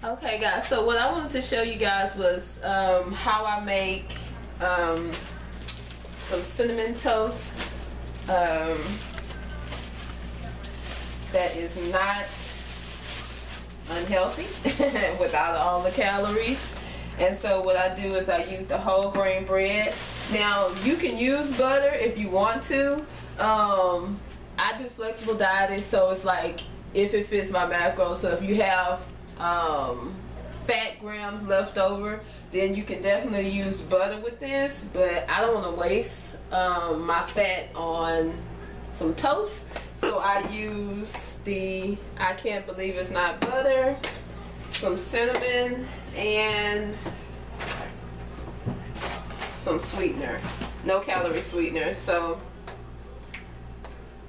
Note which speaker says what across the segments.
Speaker 1: Okay guys, so what I wanted to show you guys was how I make some cinnamon toast that is not unhealthy without all the calories. And so what I do is I use the whole grain bread. Now you can use butter if you want to. I do flexible dieting, so it's like if it fits my macros. So if you have fat grams left over, then you can definitely use butter with this, but I don't want to waste my fat on some toast, so I use the I can't believe it's not butter, some cinnamon, and some sweetener, no calorie sweetener. So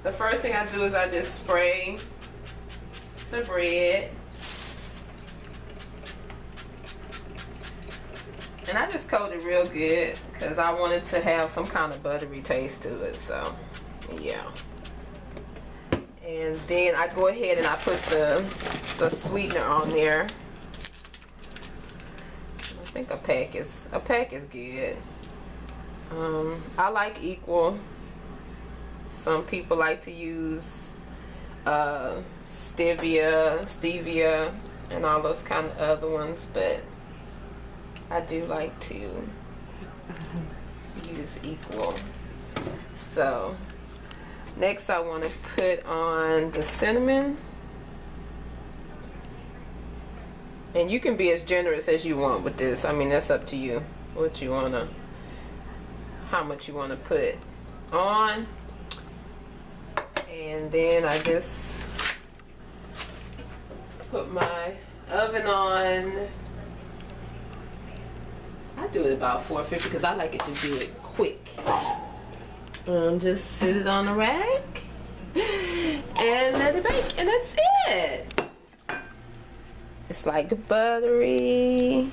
Speaker 1: the first thing I do is I just spray the bread. And I just coat it real good because I wanted to have some kind of buttery taste to it. So, yeah. And then I go ahead and I put the sweetener on there. I think a pack is good. I like equal. Some people like to use stevia, and all those kind of other ones, but I do like to use equal. So next I want to put on the cinnamon, and you can be as generous as you want with this. I mean, that's up to you what you want to, how much you want to put on. And then I just put my oven on. I do it about 450 because I like it to do it quick. Just sit it on the rack and let it bake, and that's it. It's like buttery,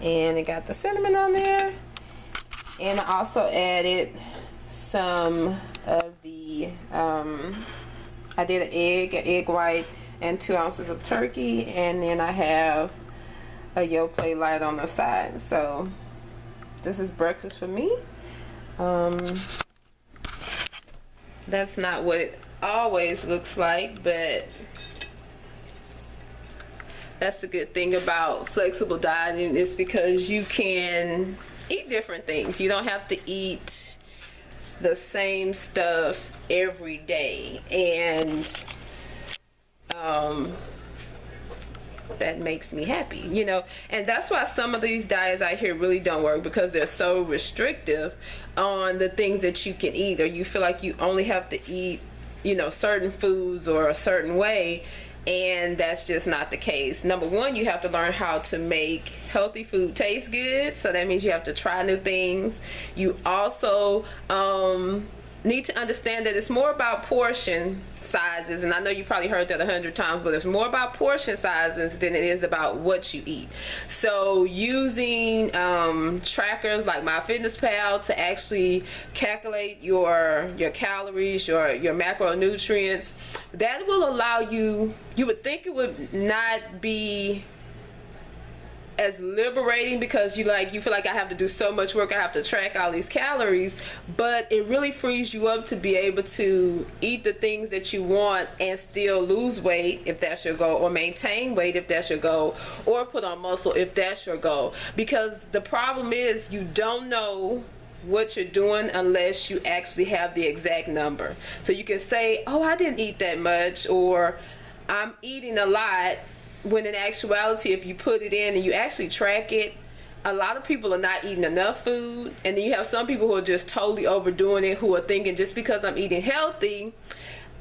Speaker 1: and it got the cinnamon on there. And I also added some of the I did an egg white, and 2 ounces of turkey, and then I have a Yoplait light on the side. So this is breakfast for me. That's not what it always looks like, but that's the good thing about flexible dieting, is because you can eat different things. You don't have to eat the same stuff every day, and that makes me happy, you know. And that's why some of these diets out here really don't work, because they're so restrictive on the things that you can eat, or you feel like you only have to eat, you know, certain foods or a certain way, and that's just not the case. Number one, you have to learn how to make healthy food taste good, so that means you have to try new things. You also need to understand that it's more about portion sizes, and I know you probably heard that 100 times, but it's more about portion sizes than it is about what you eat. So using trackers like MyFitnessPal to actually calculate your calories, your macronutrients, that will allow you, you would think it would not be as liberating, because you feel like I have to do so much work, I have to track all these calories, but it really frees you up to be able to eat the things that you want and still lose weight if that's your goal, or maintain weight if that's your goal, or put on muscle if that's your goal. Because the problem is, you don't know what you're doing unless you actually have the exact number. So you can say, oh, I didn't eat that much, or I'm eating a lot, when in actuality, if you put it in and you actually track it, a lot of people are not eating enough food. And then you have some people who are just totally overdoing it, who are thinking, just because I'm eating healthy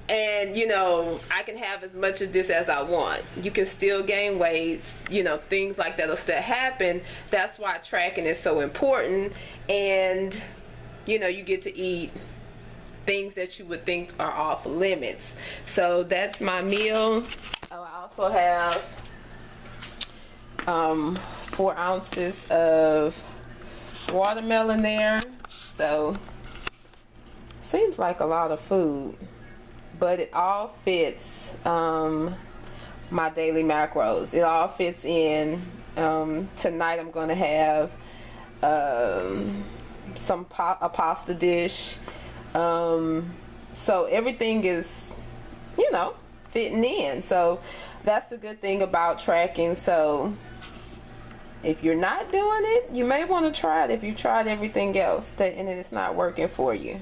Speaker 1: and, you know, I can have as much of this as I want, you can still gain weight, you know, things like that will still happen. That's why tracking is so important. And, you know, you get to eat things that you would think are off limits. So that's my meal. Oh, I also have 4 ounces of watermelon there. So seems like a lot of food, but it all fits my daily macros. It all fits in. Tonight I'm going to have a pasta dish. So everything is, you know, fitting in. So that's the good thing about tracking. So if you're not doing it, you may want to try it if you've tried everything else and it's not working for you.